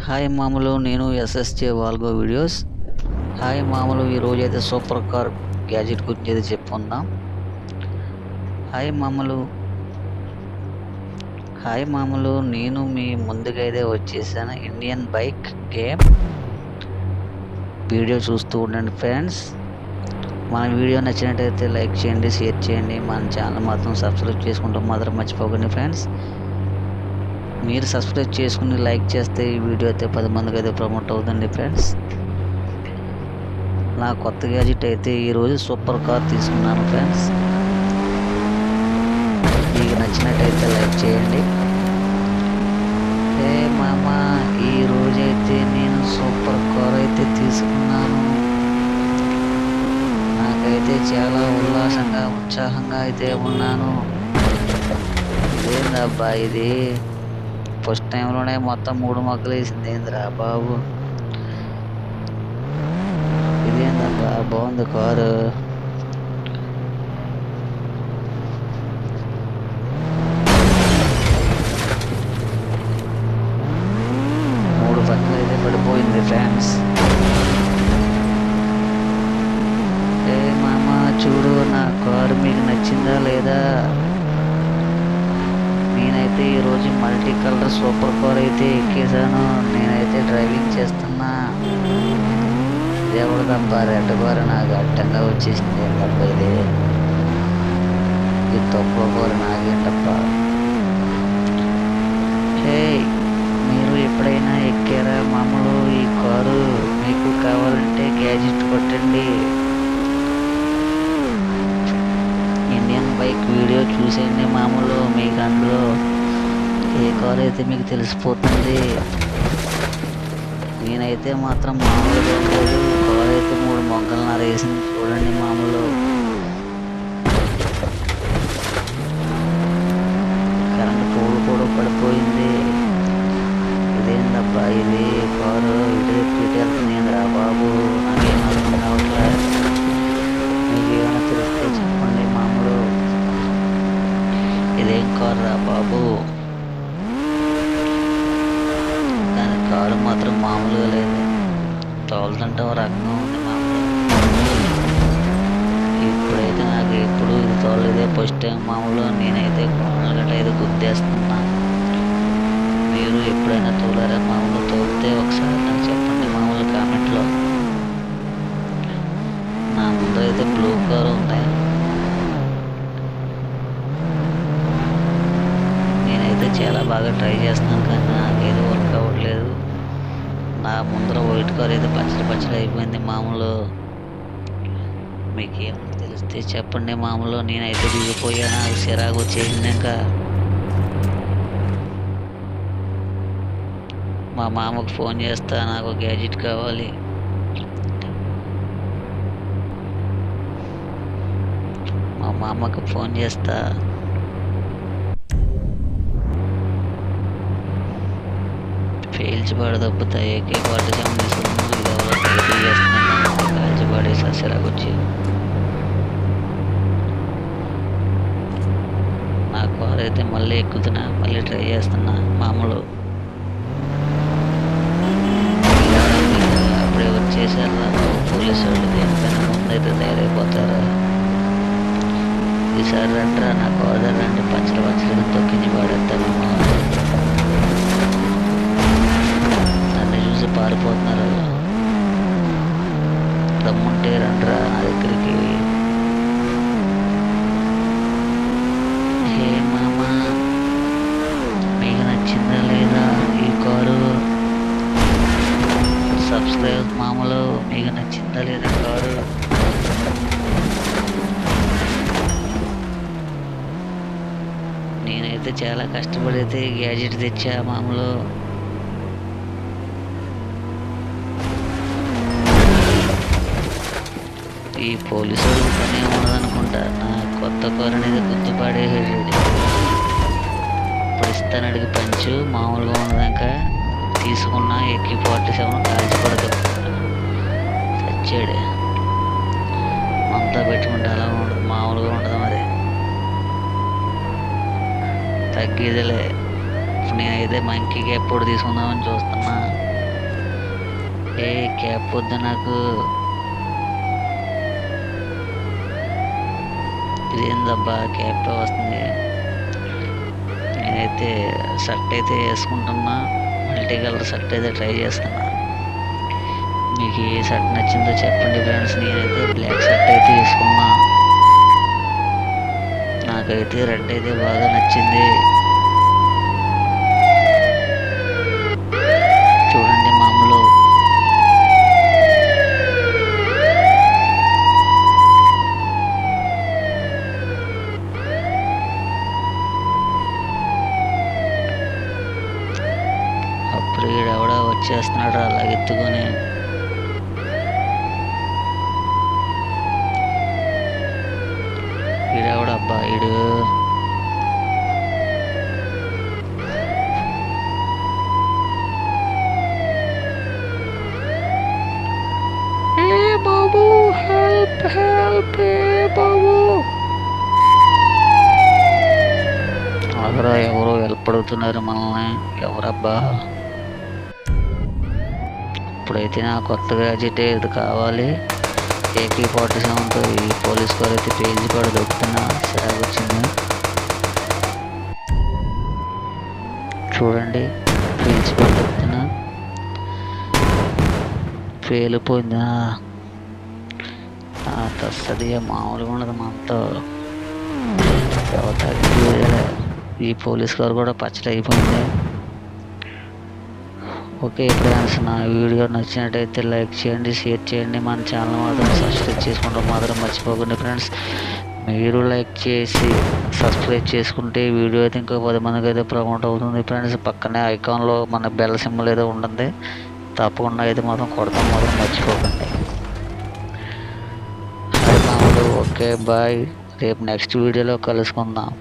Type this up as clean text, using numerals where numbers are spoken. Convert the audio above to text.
Hi మామూలు, నేను SSJ వాల్గో videos. Hi మామూలు, ఈరోజైతే సూపర్ కార్ గ్యాజెట్ గురించి అయితే చెప్పుకుందాం. హాయ్ మామూలు నేను మీ ముందుకైతే వచ్చేసాను. ఇండియన్ బైక్ గేమ్ వీడియో చూస్తూ ఉండండి ఫ్రెండ్స్. మన వీడియో నచ్చినట్టయితే లైక్ చేయండి, షేర్ చేయండి. మన ఛానల్ మాత్రం సబ్స్క్రైబ్ చేసుకుంటాం మాత్రం మర్చిపోకండి ఫ్రెండ్స్. మీరు సబ్స్క్రైబ్ చేసుకుని లైక్ చేస్తే ఈ వీడియో అయితే 10 మందికి అయితే ప్రమోట్ అవుతుంది ఫ్రెండ్స్. నా కొత్త గ్యాజెట్ అయితే ఈరోజు సూపర్ కార్ తీసుకున్నాను ఫ్రెండ్స్. మీకు నచ్చినట్టయితే లైక్ చేయండి. హే మామ, ఈరోజైతే నేను సూపర్ కార్ అయితే తీసుకున్నాను. నాకైతే చాలా ఉత్సాహంగా అయితే ఉన్నాను. ఏందబ్బా ఇది, ఫస్ట్ టైంలోనే మొత్తం 3 మొక్కలు వేసింది ఏందిరా బాబు. ఇదేందబ్బా, బాగుంది కారు. మూడు పక్కలు అయితే పడిపోయింది ఫ్రెండ్స్. ఏ మామ చూడు, నా కారు మీకు నచ్చిందా లేదా? నేనైతే ఈరోజు మల్టీ కలర్ సూపర్ కార్ అయితే ఎక్కేసాను. నేనైతే డ్రైవింగ్ చేస్తున్నా. దేవుడిదబ్బా, రెడ్ కార్ నాకు అడ్డంగా వచ్చేసింది. ఏంటబ్బా ఇది, ఈ తక్కువ కారు నాకేంటబ్బా. హే, మీరు ఎప్పుడైనా ఎక్కారా మామూలు ఈ కారు? మీకు కావాలంటే గ్యాజెట్ కొట్టండి. ఇండియన్ బైక్ వీడియో చూసేయండి మామూలు, మీకు అందులో ఏ కార్ అయితే మీకు తెలిసిపోతుంది. నేనైతే మాత్రం మామూలుగా లేదు, కార్ అయితే 3 మొగ్గలు వేసింది చూడండి మామూలు. కరెంట్ పోల్ కూడా పడిపోయింది. ఇదేందబ్బా ఇది, కారు ఇటు వెళ్తుంది రా బాబు. నాకేం అర్థం కావట్లేదు. మీకు ఏమైనా తెలిస్తే చెప్పండి మామూలు. ఇదేం కారు రా బాబు. కానీ కారు మాత్రం మామూలుగా లేదు, తోలుతుంటే ఒక రకంగా ఉంది మామూలు. ఇప్పుడైతే నాకు ఎప్పుడు ఇది తోలలేదే, ఫస్ట్ టైం మామూలు. నేనైతే కోణాలు గట్ట అయితే గుద్దేస్తున్నా. మీరు ఎప్పుడైనా తోలారా మామూలు? తోలితే ఒకసారి నాకు చెప్పండి మామూలు కామెంట్లో. నా ముందు అయితే బ్లూ కార్ ఉంది. నేనైతే చాలా బాగా ట్రై చేస్తున్నాను కానీ నాకేదో వర్క్ అవ్వట్లేదు. నా ముందర వైట్ కార్ అయితే పచ్చడి అయిపోయింది మామూలు. మీకు ఏమైనా తెలిస్తే చెప్పండి మామూలు. నేనైతే దిగిపోయాను, నాకు చిరాకు వచ్చేసింది. ఇంకా మా మామకు ఫోన్ చేస్తా, నాకు గ్యాజెట్ కావాలి. మా మామకు ఫోన్ చేస్తా. పేల్చి పడదబ్బుతా ఏకే పడ్డజం తీసుకున్నాను. ఇది ఎవరో టైటిల్ చేస్తున్నాను, కాల్చి పడేసి అసలాగొచ్చి. నా కార్ అయితే మళ్ళీ ఎక్కుతున్నా, మళ్ళీ ట్రై చేస్తున్నా మామూలు. అప్పుడే వచ్చేసారు పోలీసు వాళ్ళు. దేనిపైన ముందైతే తయారైపోతారా? ఈసారి రండిరా, నా కార్ రండి, పచ్చడి తొక్కించి పాడేస్తాను. నన్ను చూసి పారిపోతున్నారు. దమ్ముంటే రండిరా నా దగ్గరికి. హే మామ, మీకు నచ్చిందా లేదా ఈ కారు? సబ్స్క్రైబ్ మామూలు, మీకు నచ్చిందా లేదా కారు? నేనైతే చాలా కష్టపడి అయితే గ్యాజెట్ తెచ్చా మామూలు. ఈ పోలీసు పని ఉండదనుకుంటా. నా కొత్త కారు అనేది గుర్తుపడేసాడు. ఇప్పుడు ఇస్తాను అడిగి పంచు, మామూలుగా ఉన్నదాక తీసుకున్నా. ఎక్కి 47 కాల్చి పడదు చచ్చాడు. అంతా పెట్టుకుంటే అలా ఉండదు, మామూలుగా ఉండదు. మరి తగ్గేదిలే. నేనైతే మంకీకి ఎప్పుడు తీసుకుందామని చూస్తున్నా. ఏ క్యాప్ వద్దు నాకు. ఇదేందబ్బా క్యాప్ వస్తుంది. నేనైతే షర్ట్ అయితే వేసుకుంటున్నా, మల్టీ కలర్ షర్ట్ అయితే ట్రై చేస్తున్నా. మీకు ఏ షర్ట్ నచ్చిందో చెప్పండి ఫ్రెండ్స్. నేనైతే బ్లాక్ షర్ట్ అయితే వేసుకున్నా. నాకైతే రెడ్ అయితే బాగా నచ్చింది. చూడండి మామూలు అప్పుడు ఈడెవడ వచ్చేస్తున్నాడు అలా ఎత్తుకొని. ఈడెవడబ్బా ఈడు. బాబు హెల్ప్ హెల్ప్ బాబు. అగరా ఎవరో హెల్ప్ అడుగుతున్నారు మనల్ని. ఎవరబ్బా? ఇప్పుడైతే నా కొత్త గ్యాజెట్ ఇది కావాలి. AK-47తో ఈ పోలీస్ కార్ అయితే పేజీ కూడా దొక్కుతున్నా. సార్ వచ్చింది చూడండి. పేజీ కూడా దొక్కుతున్నా. పేలిపోయిందా? తస్తది మామూలుగా ఉండదు మనతో. ఈ పోలీస్ కార్ కూడా పచ్చడి అయిపోయింది. ఓకే ఫ్రెండ్స్, నా వీడియో నచ్చినట్టయితే లైక్ చేయండి, షేర్ చేయండి. మన ఛానల్ మాత్రం సబ్స్క్రైబ్ చేసుకోవడం మాత్రం మర్చిపోకండి ఫ్రెండ్స్. మీరు లైక్ చేసి సబ్స్క్రైబ్ చేసుకుంటే వీడియో అయితే ఇంకో 10 మందికి అయితే ప్రమోట్ అవుతుంది ఫ్రెండ్స్. పక్కనే ఐకాన్లో మన బెల్ సింబల్ ఏదో ఉంటుంది, తప్పకుండా అయితే మాత్రం కొడతాం మాత్రం మర్చిపోకండి. హాయ్ మామూలు. Okay bye. రేపు నెక్స్ట్ వీడియోలో కలుసుకుందాం.